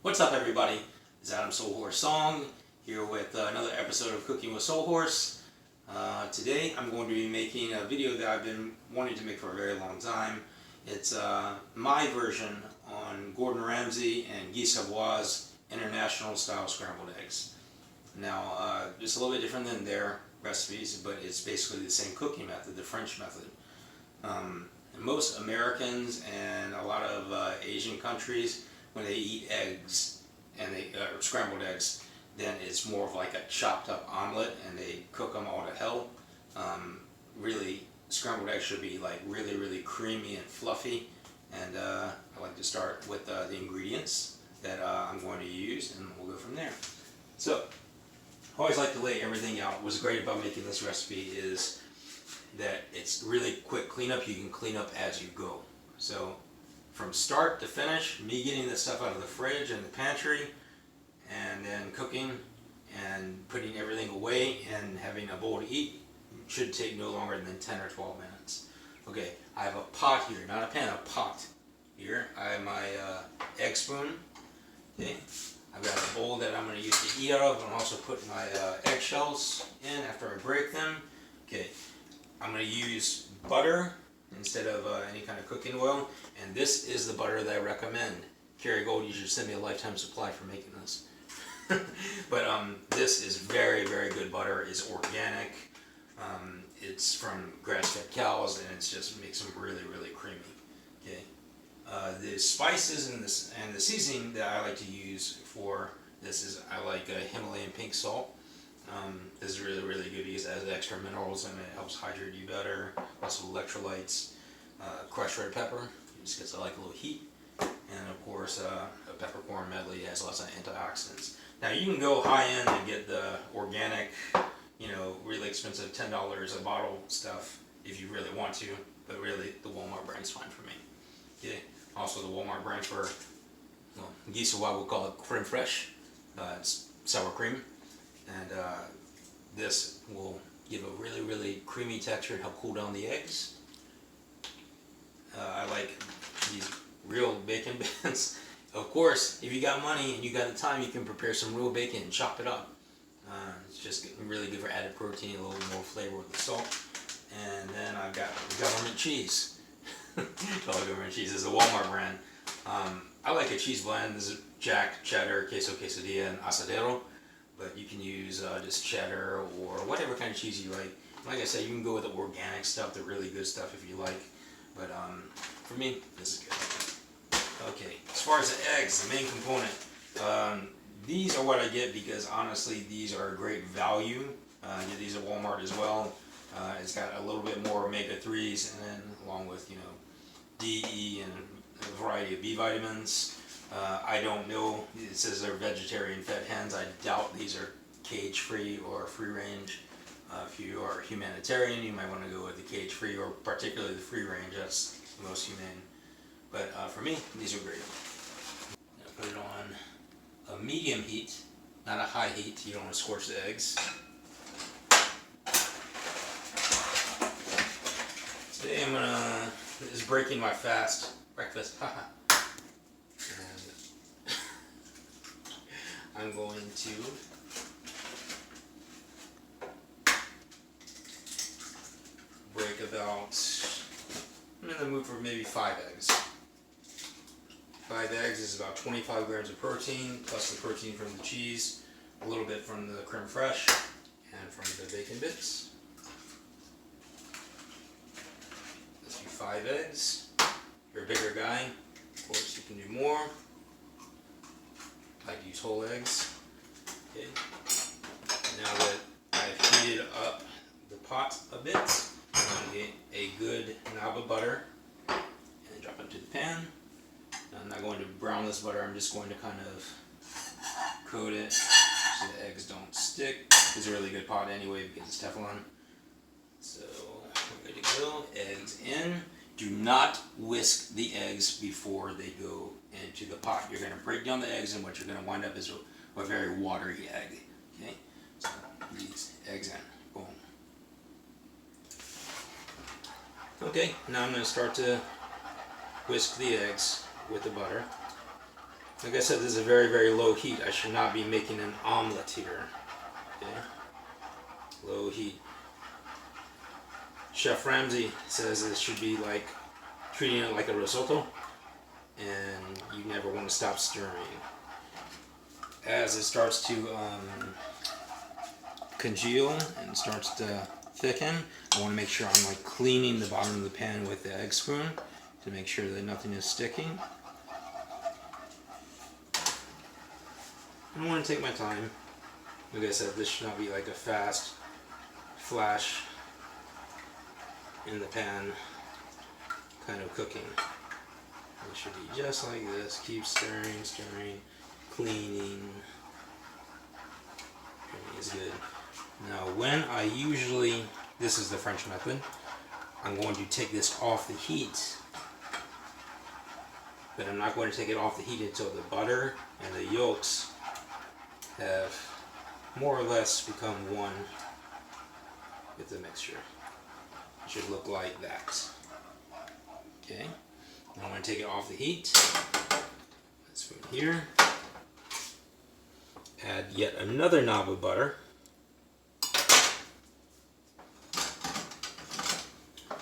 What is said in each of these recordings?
What's up, everybody? It's Adam Soul Horse Song here with another episode of Cooking with Soul Horse. Today I'm going to be making a video that I've been wanting to make for a very long time. It's my version on Gordon Ramsay and Guy Savoy's international style scrambled eggs. Now, just a little bit different than their recipes, but it's basically the same cooking method, the French method. Most Americans and a lot of Asian countries, when they eat eggs and they scrambled eggs, then it's more of like a chopped up omelet and they cook them all to hell. Really, scrambled eggs should be like really creamy and fluffy. And I like to start with the ingredients that I'm going to use, and we'll go from there. So, I always like to lay everything out. What's great about making this recipe is that it's really quick cleanup. You can clean up as you go. So from start to finish, me getting this stuff out of the fridge and the pantry, and then cooking and putting everything away and having a bowl to eat should take no longer than 10 or 12 minutes. Okay, I have a pot here, not a pan, a pot here. I have my egg spoon. Okay, I've got a bowl that I'm going to use to eat out of. I'm also putting my eggshells in after I break them. Okay, I'm going to use butter instead of any kind of cooking oil, and this is the butter that I recommend. Kerrygold, you should send me a lifetime supply for making this. But this is very good butter. It's organic. It's from grass-fed cows, and it just makes them really creamy. Okay. The spices and the seasoning that I like to use for this is I like Himalayan pink salt. This is really good because it has extra minerals and it helps hydrate you better. Lots of electrolytes. Crushed red pepper, just gets like a little heat. And of course, a peppercorn medley has lots of antioxidants. Now you can go high end and get the organic, really expensive $10 a bottle stuff if you really want to, but really the Walmart brand's fine for me. Okay. Also, the Walmart brand for Guy Savoy, we'll call it creme fraiche. It's sour cream, and this will give a really creamy texture and help cool down the eggs. I like these real bacon bits. Of course, if you got money and you got the time, you can prepare some real bacon and chop it up. It's just really good for added protein, a little more flavor with the salt. And then I've got government cheese. Government cheese is a Walmart brand. I like a cheese blend. This is Jack, cheddar, queso, quesadilla, and asadero. But you can use just cheddar or whatever kind of cheese you like. Like I said, you can go with the organic stuff, the really good stuff if you like. But for me, this is good. Okay, as far as the eggs, the main component, these are what I get because honestly, these are a great value. I get these at Walmart as well. It's got a little bit more omega-3s, and then along with D, E, and a variety of B vitamins. I don't know. It says they're vegetarian fed hens. I doubt these are cage-free or free-range. If you are humanitarian, you might want to go with the cage-free or particularly the free-range. That's the most humane. But for me, these are great. Put it on a medium heat, not a high heat. You don't want to scorch the eggs. Today this is breaking my fast breakfast. And I'm going to break about, I'm in the mood for maybe 5 eggs. 5 eggs is about 25 grams of protein, plus the protein from the cheese, a little bit from the creme fraiche, and from the bacon bits. Let's do 5 eggs. If you're a bigger guy, of course you can do more. I like to use whole eggs. Okay. Now that I've heated up the pot a bit, I'm going to get a good knob of butter and then drop it into the pan. Now, I'm not going to brown this butter, I'm just going to kind of coat it so the eggs don't stick. It's a really good pot anyway because it's Teflon. So we're good to go. Eggs in. Do not whisk the eggs before they go into the pot. You're going to break down the eggs, and what you're going to wind up is a very watery egg. Okay, so these eggs in. Boom. Okay, now I'm going to start to whisk the eggs with the butter. Like I said, this is a very, very low heat. I should not be making an omelet here. Okay? Low heat. Chef Ramsey says it should be like treating it like a risotto, and you never want to stop stirring. As it starts to congeal and starts to thicken, I want to make sure I'm like cleaning the bottom of the pan with the egg spoon to make sure that nothing is sticking. I want to take my time. Like I said, this should not be like a fast flash in the pan kind of cooking. It should be just like this. Keep stirring, stirring, cleaning. Everything is good. Now when I usually, this is the French method, I'm going to take this off the heat. But I'm not going to take it off the heat until the butter and the yolks have more or less become one with the mixture. It should look like that. Okay, now I'm going to take it off the heat. Let's put it here. Add yet another knob of butter.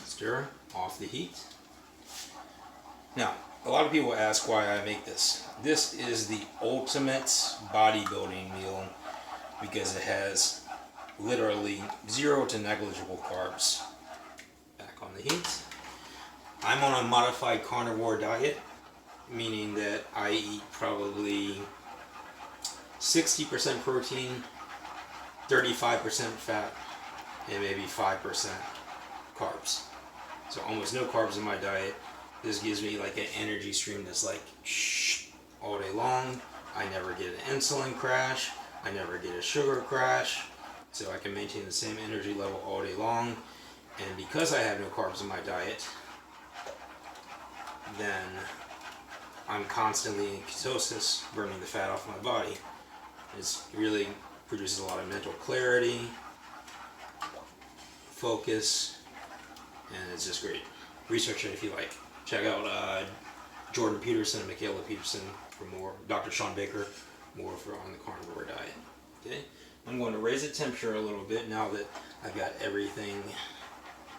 Stir off the heat. Now, a lot of people ask why I make this. This is the ultimate bodybuilding meal because it has literally 0 to negligible carbs. Back on the heat. I'm on a modified carnivore diet, meaning that I eat probably 60% protein, 35% fat, and maybe 5% carbs. So almost no carbs in my diet. This gives me like an energy stream that's like shh all day long. I never get an insulin crash. I never get a sugar crash. So I can maintain the same energy level all day long. And because I have no carbs in my diet, then I'm constantly in ketosis, burning the fat off my body. It really produces a lot of mental clarity, focus, and it's just great. Research it if you like. Check out Jordan Peterson and Michaela Peterson for more. Dr. Sean Baker, more for on the carnivore diet. Okay, I'm going to raise the temperature a little bit now that I've got everything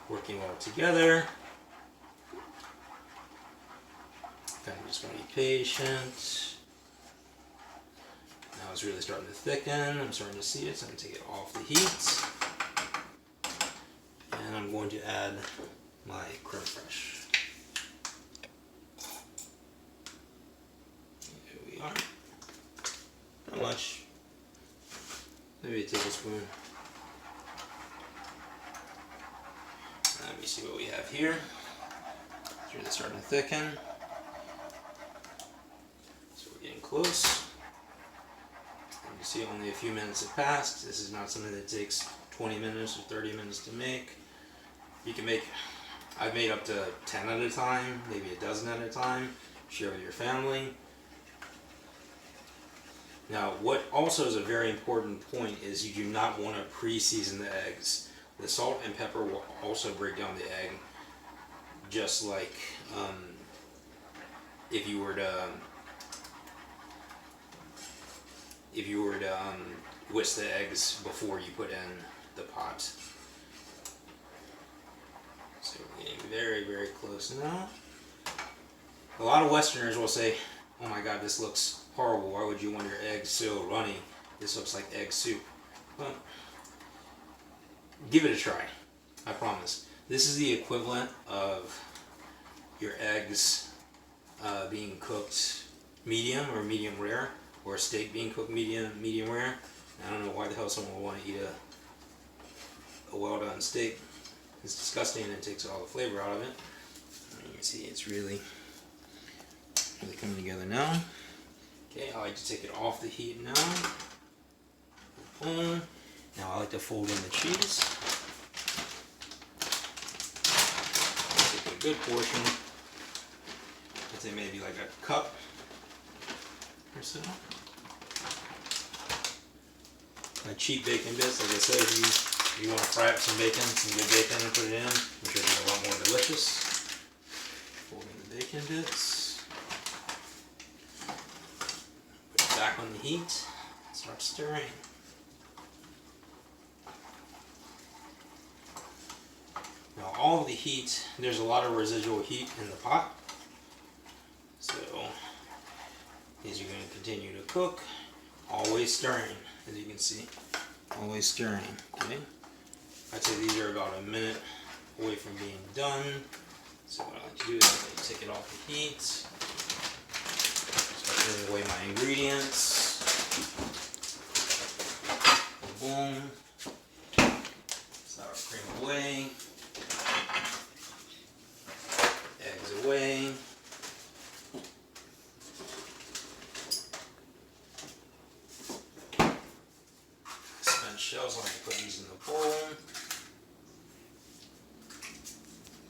working well together. Kind of just going to be patient. Now it's really starting to thicken. I'm starting to see it, so I'm going to take it off the heat. And I'm going to add my creme fraiche. There we are. Not much. Maybe a tablespoon. Let me see what we have here. It's really starting to thicken. So we're getting close. And you see only a few minutes have passed. This is not something that takes 20 minutes or 30 minutes to make. You can make, I've made up to 10 at a time, maybe a dozen at a time. Share with your family. Now, what also is a very important point is you do not want to pre-season the eggs. The salt and pepper will also break down the egg, just like if you were to whisk the eggs before you put in the pot. So we're getting very, very close now. A lot of Westerners will say, "Oh my God, this looks horrible. Why would you want your eggs so runny? This looks like egg soup." Well, give it a try. I promise. This is the equivalent of your eggs being cooked medium or medium rare, or a steak being cooked medium rare. I don't know why the hell someone would want to eat a well done steak. It's disgusting and it takes all the flavor out of it. You can see it's really coming together now. Okay, I like to take it off the heat now. Boom. Now I like to fold in the cheese. Take a good portion. I'd say maybe like a cup or so. My cheap bacon bits, like I said, if you want to fry up some bacon, some good bacon and put it in, which will be a lot more delicious. Fold in the bacon bits. back on the heat, start stirring. Now all of the heat, there's a lot of residual heat in the pot, so these are going to continue to cook, always stirring, as you can see, always stirring. Okay, I'd say these are about a minute away from being done. So what I like to do is I like to take it off the heat, start throwing away my ingredients. Boom. Sour cream away. Eggs away. Spent shells, I like to put these in the bowl.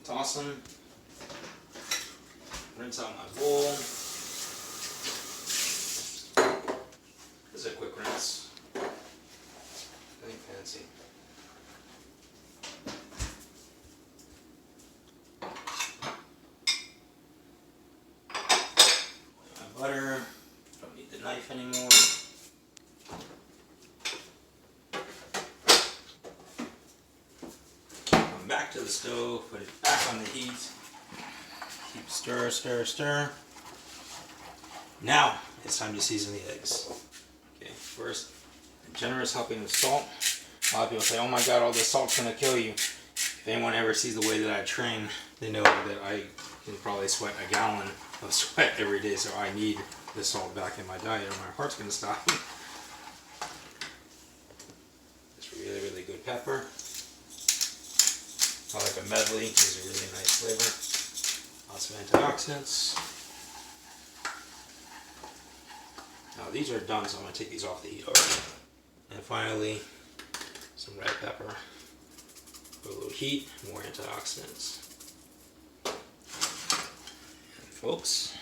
Toss them. Rinse out my bowl. This is a quick rinse. Nothing fancy. My butter. Don't need the knife anymore. Come back to the stove, put it back on the heat. Keep stir, stir, stir. Now it's time to season the eggs. Okay, first, a generous helping of salt. A lot of people say, "Oh my God, all this salt's gonna kill you." If anyone ever sees the way that I train, they know that I can probably sweat a gallon of sweat every day, so I need the salt back in my diet, or my heart's gonna stop. It's really, really good pepper. I like a medley, gives a really nice flavor. Lots of antioxidants. Now these are done, so I'm going to take these off the heat already. And finally, some red pepper. Put a little heat, more antioxidants. And folks,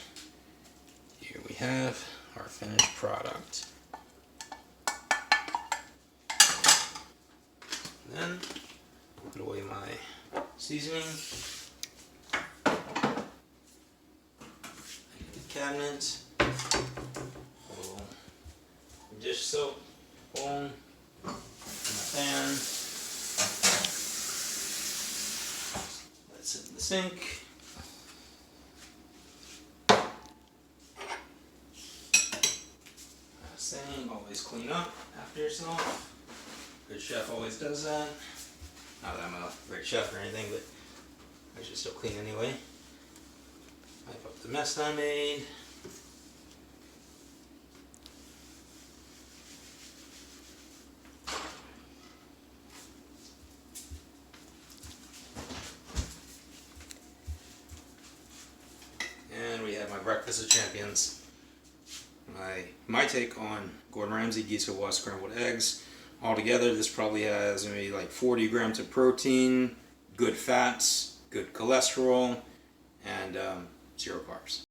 here we have our finished product. And then, put away my seasoning. Cabinet, dish soap, bowl, and a pan. That's in the sink. Saying, always clean up after yourself. Good chef always does that. Not that I'm a great chef or anything, but I should still clean anyway. Wipe up the mess that I made. And we have my breakfast of champions. My take on Gordon Ramsay geese au scrambled eggs. Altogether, this probably has maybe like 40 grams of protein, good fats, good cholesterol, and 0 carbs.